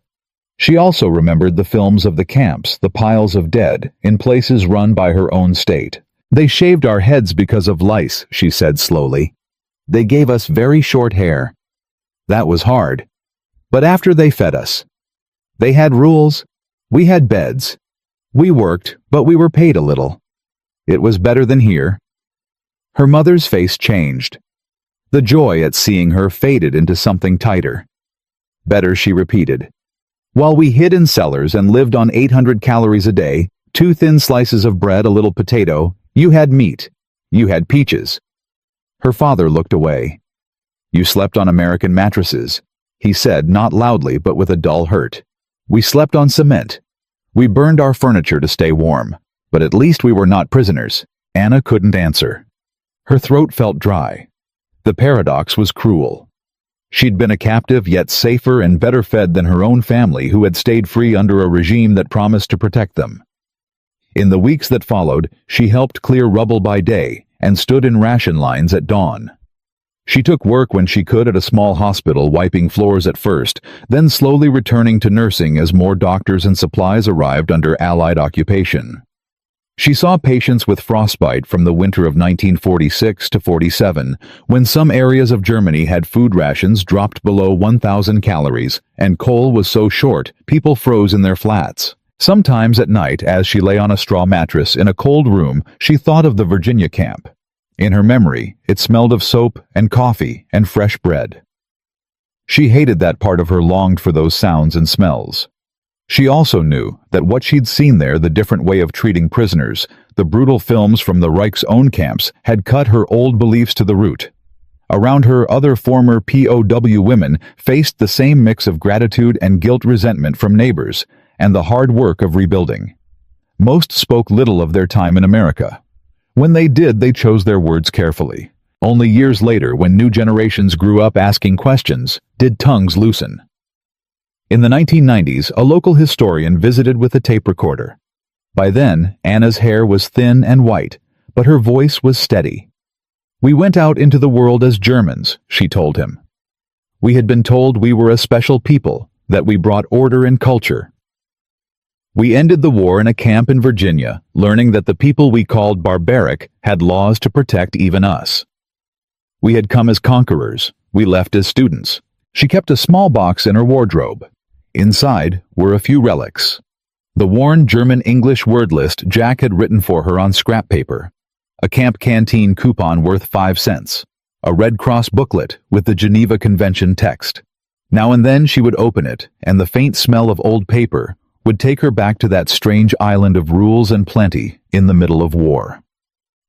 She also remembered the films of the camps, the piles of dead, in places run by her own state. "They shaved our heads because of lice," she said slowly. "They gave us very short hair. That was hard. But after they fed us. They had rules. We had beds. We worked, but we were paid a little. It was better than here." Her mother's face changed. The joy at seeing her faded into something tighter. "Better," she repeated. "While we hid in cellars and lived on 800 calories a day, 2 thin slices of bread, a little potato, you had meat. You had peaches." Her father looked away. "You slept on American mattresses," he said, not loudly but with a dull hurt. "We slept on cement. We burned our furniture to stay warm, but at least we were not prisoners." Anna couldn't answer. Her throat felt dry. The paradox was cruel. She'd been a captive, yet safer and better fed than her own family, who had stayed free under a regime that promised to protect them. In the weeks that followed, she helped clear rubble by day and stood in ration lines at dawn. She took work when she could at a small hospital, wiping floors at first, then slowly returning to nursing as more doctors and supplies arrived under Allied occupation. She saw patients with frostbite from the winter of 1946 to 47, when some areas of Germany had food rations dropped below 1,000 calories, and coal was so short people froze in their flats. Sometimes at night, as she lay on a straw mattress in a cold room, she thought of the Virginia camp. In her memory, it smelled of soap and coffee and fresh bread. She hated that part of her, longed for those sounds and smells. She also knew that what she'd seen there, the different way of treating prisoners, the brutal films from the Reich's own camps, had cut her old beliefs to the root. Around her, other former POW women faced the same mix of gratitude and guilt, resentment from neighbors, and the hard work of rebuilding. Most spoke little of their time in America. When they did, they chose their words carefully. Only years later, when new generations grew up asking questions, did tongues loosen. In the 1990s, a local historian visited with a tape recorder. By then, Anna's hair was thin and white, but her voice was steady. "We went out into the world as Germans," she told him. "We had been told we were a special people, that we brought order and culture. We ended the war in a camp in Virginia, learning that the people we called barbaric had laws to protect even us. We had come as conquerors. We left as students." She kept a small box in her wardrobe. Inside were a few relics. The worn German-English word list Jack had written for her on scrap paper. A camp canteen coupon worth 5 cents. A Red Cross booklet with the Geneva Convention text. Now and then she would open it, and the faint smell of old paper would take her back to that strange island of rules and plenty in the middle of war.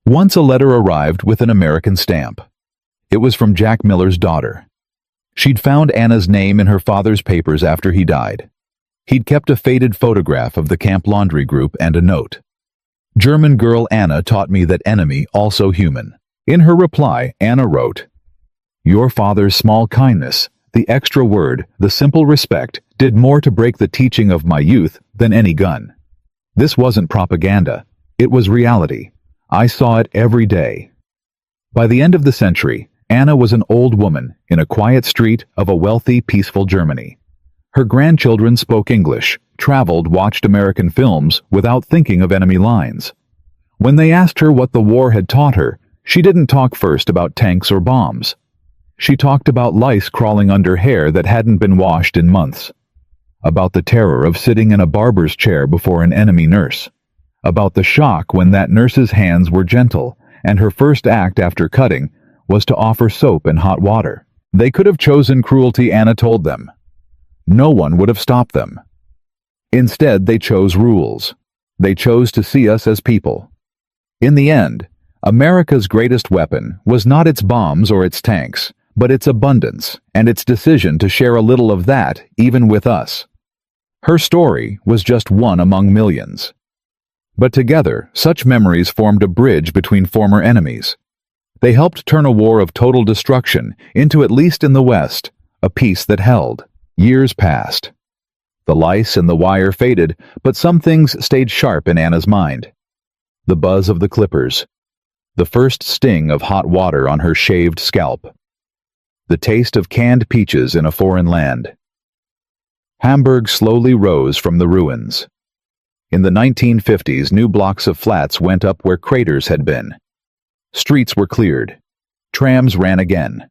Once a letter arrived with an American stamp. It was from Jack Miller's daughter. She'd found Anna's name in her father's papers after he died. He'd kept a faded photograph of the camp laundry group and a note. "German girl Anna taught me that enemy also human." In her reply, Anna wrote, "Your father's small kindness, the extra word, the simple respect, did more to break the teaching of my youth than any gun. This wasn't propaganda. It was reality. I saw it every day." By the end of the century, Anna was an old woman in a quiet street of a wealthy, peaceful Germany. Her grandchildren spoke English, traveled, watched American films without thinking of enemy lines. When they asked her what the war had taught her, she didn't talk first about tanks or bombs. She talked about lice crawling under hair that hadn't been washed in months. About the terror of sitting in a barber's chair before an enemy nurse. About the shock when that nurse's hands were gentle, and her first act after cutting was to offer soap and hot water. They could have chosen cruelty, Anna told them. No one would have stopped them. Instead, they chose rules. They chose to see us as people. In the end, America's greatest weapon was not its bombs or its tanks, but its abundance and its decision to share a little of that even with us. Her story was just one among millions. But together, such memories formed a bridge between former enemies. They helped turn a war of total destruction into, at least in the West, a peace that held. Years passed. The lice and the wire faded, but some things stayed sharp in Anna's mind. The buzz of the clippers. The first sting of hot water on her shaved scalp. The taste of canned peaches in a foreign land. Hamburg slowly rose from the ruins. In the 1950s, new blocks of flats went up where craters had been. Streets were cleared. Trams ran again.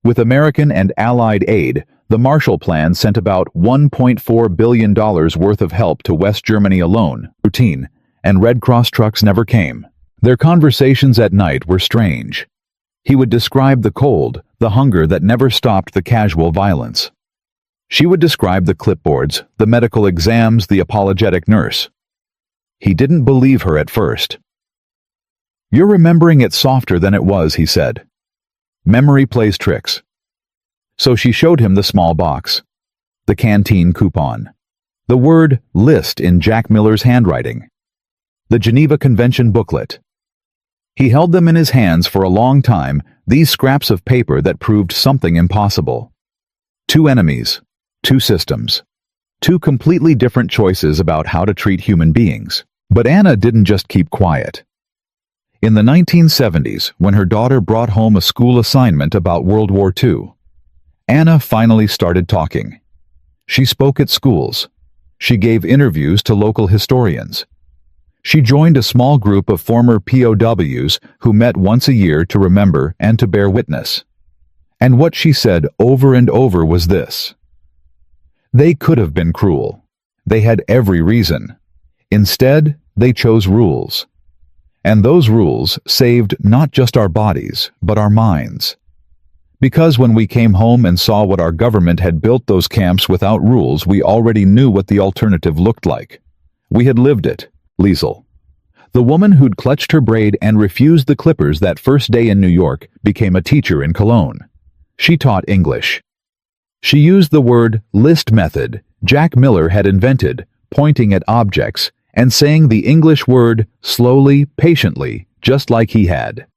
With American and Allied aid, the Marshall Plan sent about $1.4 billion worth of help to West Germany alone, routine, and Red Cross trucks never came. Their conversations at night were strange. He would describe the cold, the hunger that never stopped the casual violence. She would describe the clipboards, the medical exams, the apologetic nurse. He didn't believe her at first. "You're remembering it softer than it was," he said. "Memory plays tricks." So she showed him the small box. The canteen coupon. The word list in Jack Miller's handwriting. The Geneva Convention booklet. He held them in his hands for a long time, these scraps of paper that proved something impossible. Two enemies. Two systems. Two completely different choices about how to treat human beings. But Anna didn't just keep quiet. In the 1970s, when her daughter brought home a school assignment about World War II, Anna finally started talking. She spoke at schools. She gave interviews to local historians. She joined a small group of former POWs who met once a year to remember and to bear witness. And what she said over and over was this: they could have been cruel. They had every reason. Instead, they chose rules. And those rules saved not just our bodies, but our minds. Because when we came home and saw what our government had built those camps without rules, we already knew what the alternative looked like. We had lived it. Liesel, the woman who'd clutched her braid and refused the clippers that first day in New York, became a teacher in Cologne. She taught English. She used the word list method Jack Miller had invented, pointing at objects and saying the English word slowly, patiently, just like he had.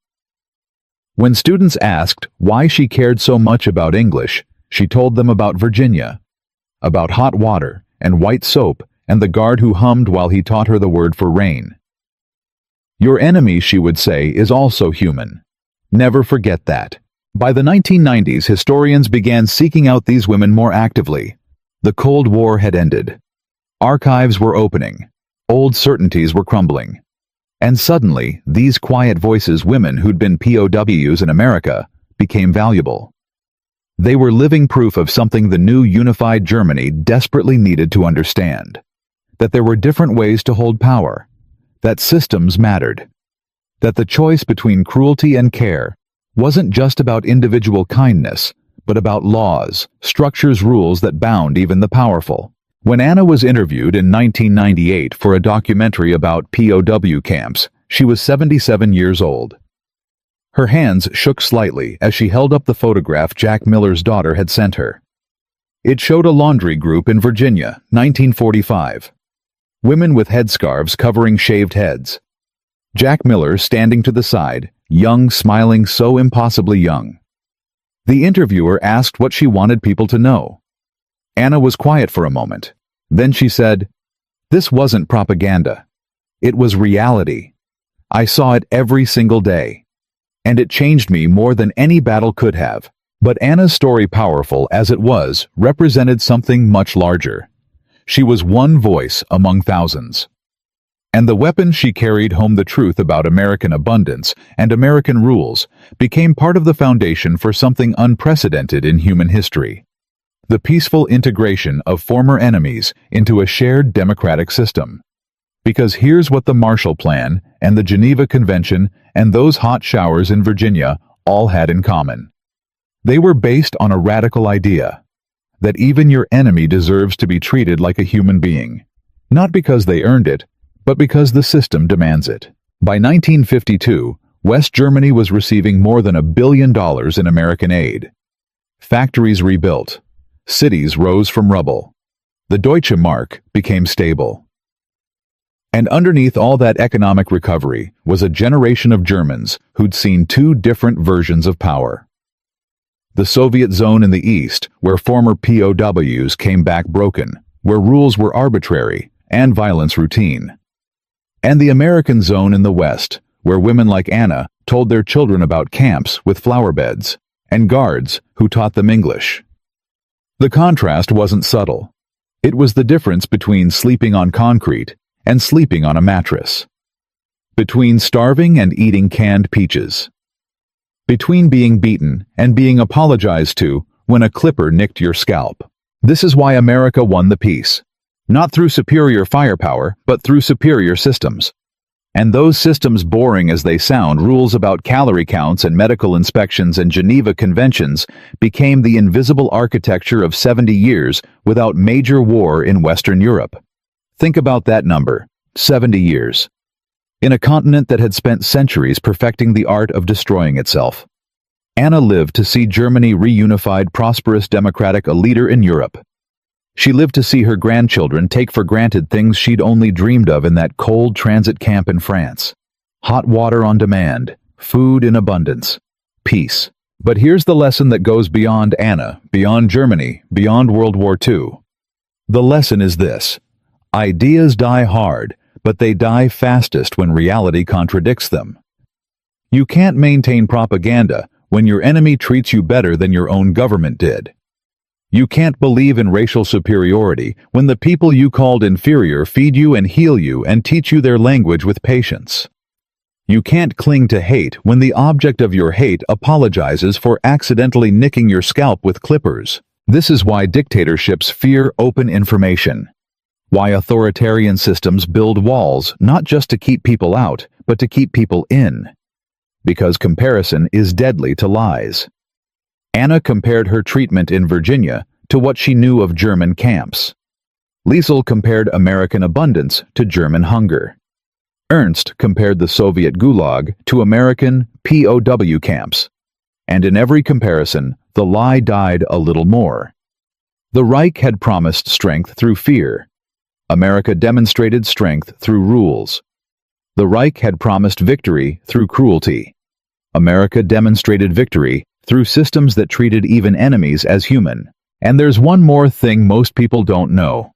When students asked why she cared so much about English, she told them about Virginia, about hot water and white soap and the guard who hummed while he taught her the word for rain. Your enemy, she would say, is also human. Never forget that. By the 1990s, historians began seeking out these women more actively. The Cold War had ended. Archives were opening. Old certainties were crumbling. And suddenly, these quiet voices, women who'd been POWs in America, became valuable. They were living proof of something the new unified Germany desperately needed to understand. That there were different ways to hold power. That systems mattered. That the choice between cruelty and care wasn't just about individual kindness, but about laws, structures, rules that bound even the powerful. When Anna was interviewed in 1998 for a documentary about POW camps, she was 77 years old. Her hands shook slightly as she held up the photograph Jack Miller's daughter had sent her. It showed a laundry group in Virginia, 1945. Women with headscarves covering shaved heads. Jack Miller standing to the side, young, smiling, so impossibly young. The interviewer asked what she wanted people to know. Anna was quiet for a moment. Then she said, "This wasn't propaganda. It was reality. I saw it every single day. And it changed me more than any battle could have." But Anna's story, powerful as it was, represented something much larger. She was one voice among thousands. And the weapon she carried home, the truth about American abundance and American rules, became part of the foundation for something unprecedented in human history. The peaceful integration of former enemies into a shared democratic system. Because here's what the Marshall Plan and the Geneva Convention and those hot showers in Virginia all had in common. They were based on a radical idea that even your enemy deserves to be treated like a human being, not because they earned it, but because the system demands it. By 1952, West Germany was receiving more than $1 billion in American aid. Factories rebuilt. Cities rose from rubble. The Deutsche Mark became stable. And underneath all that economic recovery was a generation of Germans who'd seen two different versions of power. The Soviet zone in the East, where former POWs came back broken, where rules were arbitrary and violence routine. And the American zone in the West, where women like Anna told their children about camps with flower beds and guards who taught them English. The contrast wasn't subtle. It was the difference between sleeping on concrete and sleeping on a mattress. Between starving and eating canned peaches. Between being beaten and being apologized to when a clipper nicked your scalp. This is why America won the peace. Not through superior firepower, but through superior systems. And those systems, boring as they sound, rules about calorie counts and medical inspections and Geneva Conventions, became the invisible architecture of 70 years without major war in Western Europe. Think about that number, 70 years. In a continent that had spent centuries perfecting the art of destroying itself. Anna lived to see Germany reunified, prosperous, democratic, a leader in Europe. She lived to see her grandchildren take for granted things she'd only dreamed of in that cold transit camp in France. Hot water on demand, food in abundance, peace. But here's the lesson that goes beyond Anna, beyond Germany, beyond World War II. The lesson is this: ideas die hard, but they die fastest when reality contradicts them. You can't maintain propaganda when your enemy treats you better than your own government did. You can't believe in racial superiority when the people you called inferior feed you and heal you and teach you their language with patience. You can't cling to hate when the object of your hate apologizes for accidentally nicking your scalp with clippers. This is why dictatorships fear open information. Why authoritarian systems build walls not just to keep people out, but to keep people in. Because comparison is deadly to lies. Anna compared her treatment in Virginia to what she knew of German camps. Liesl compared American abundance to German hunger. Ernst compared the Soviet Gulag to American POW camps. And in every comparison, the lie died a little more. The Reich had promised strength through fear. America demonstrated strength through rules. The Reich had promised victory through cruelty. America demonstrated victory through systems that treated even enemies as human. And there's one more thing most people don't know.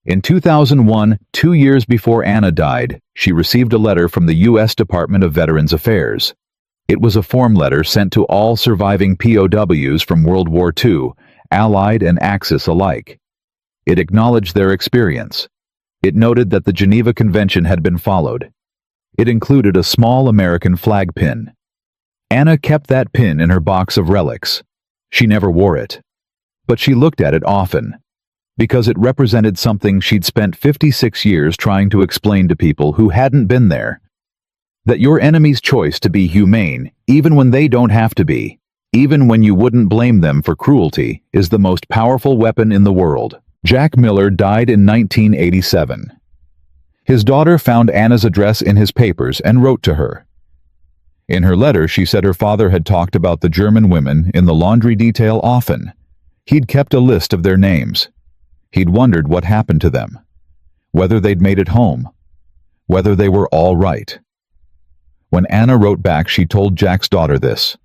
In 2001, 2 years before Anna died, she received a letter from the U.S. Department of Veterans Affairs. It was a form letter sent to all surviving POWs from World War II, Allied and Axis alike. It acknowledged their experience. It noted that the Geneva Convention had been followed. It included a small American flag pin. Anna kept that pin in her box of relics. She never wore it. But she looked at it often, because it represented something she'd spent 56 years trying to explain to people who hadn't been there. That your enemy's choice to be humane, even when they don't have to be, even when you wouldn't blame them for cruelty, is the most powerful weapon in the world. Jack Miller died in 1987. His daughter found Anna's address in his papers and wrote to her. In her letter, she said her father had talked about the German women in the laundry detail often. He'd kept a list of their names. He'd wondered what happened to them, whether they'd made it home, whether they were all right. When Anna wrote back, she told Jack's daughter this: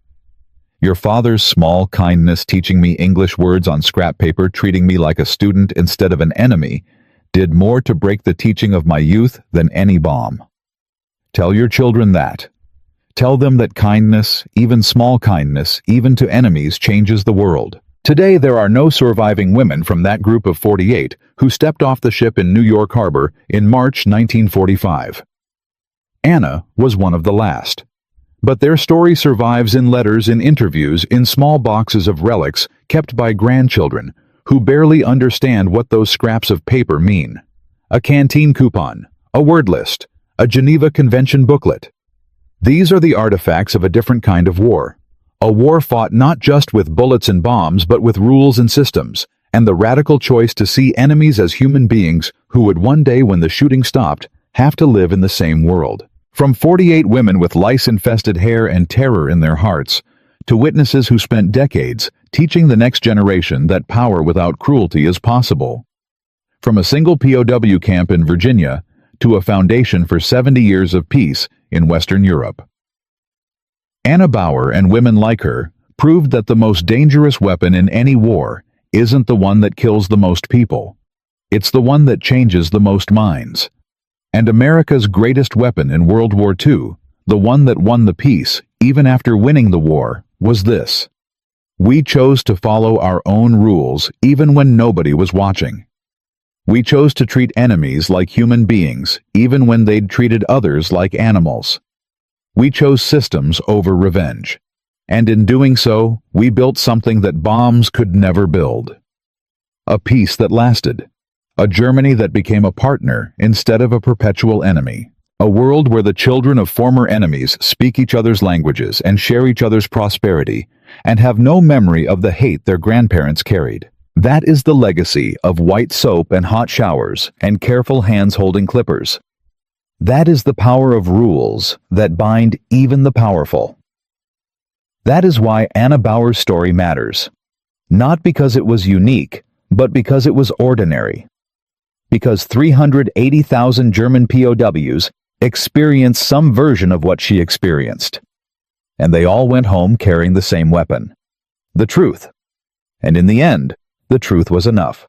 "Your father's small kindness teaching me English words on scrap paper, treating me like a student instead of an enemy, did more to break the teaching of my youth than any bomb. Tell your children that. Tell them that kindness, even small kindness, even to enemies, changes the world." Today, there are no surviving women from that group of 48 who stepped off the ship in New York Harbor in March 1945. Anna was one of the last. But their story survives in letters, in interviews, in small boxes of relics kept by grandchildren who barely understand what those scraps of paper mean. A canteen coupon, a word list, a Geneva Convention booklet. These are the artifacts of a different kind of war. A war fought not just with bullets and bombs, but with rules and systems, and the radical choice to see enemies as human beings who would one day, when the shooting stopped, have to live in the same world. From 48 women with lice-infested hair and terror in their hearts, to witnesses who spent decades teaching the next generation that power without cruelty is possible. From a single POW camp in Virginia to a foundation for 70 years of peace in Western Europe. Anna Bauer and women like her proved that the most dangerous weapon in any war isn't the one that kills the most people. It's the one that changes the most minds. And America's greatest weapon in World War II, the one that won the peace even after winning the war, was this: we chose to follow our own rules even when nobody was watching. We chose to treat enemies like human beings even when they'd treated others like animals. We chose systems over revenge. And in doing so, we built something that bombs could never build. A peace that lasted. A Germany that became a partner instead of a perpetual enemy. A world where the children of former enemies speak each other's languages and share each other's prosperity, and have no memory of the hate their grandparents carried. That is the legacy of white soap and hot showers and careful hands holding clippers. That is the power of rules that bind even the powerful. That is why Anna Bauer's story matters. Not because it was unique, but because it was ordinary. Because 380,000 German POWs experienced some version of what she experienced. And they all went home carrying the same weapon: the truth. And in the end, the truth was enough.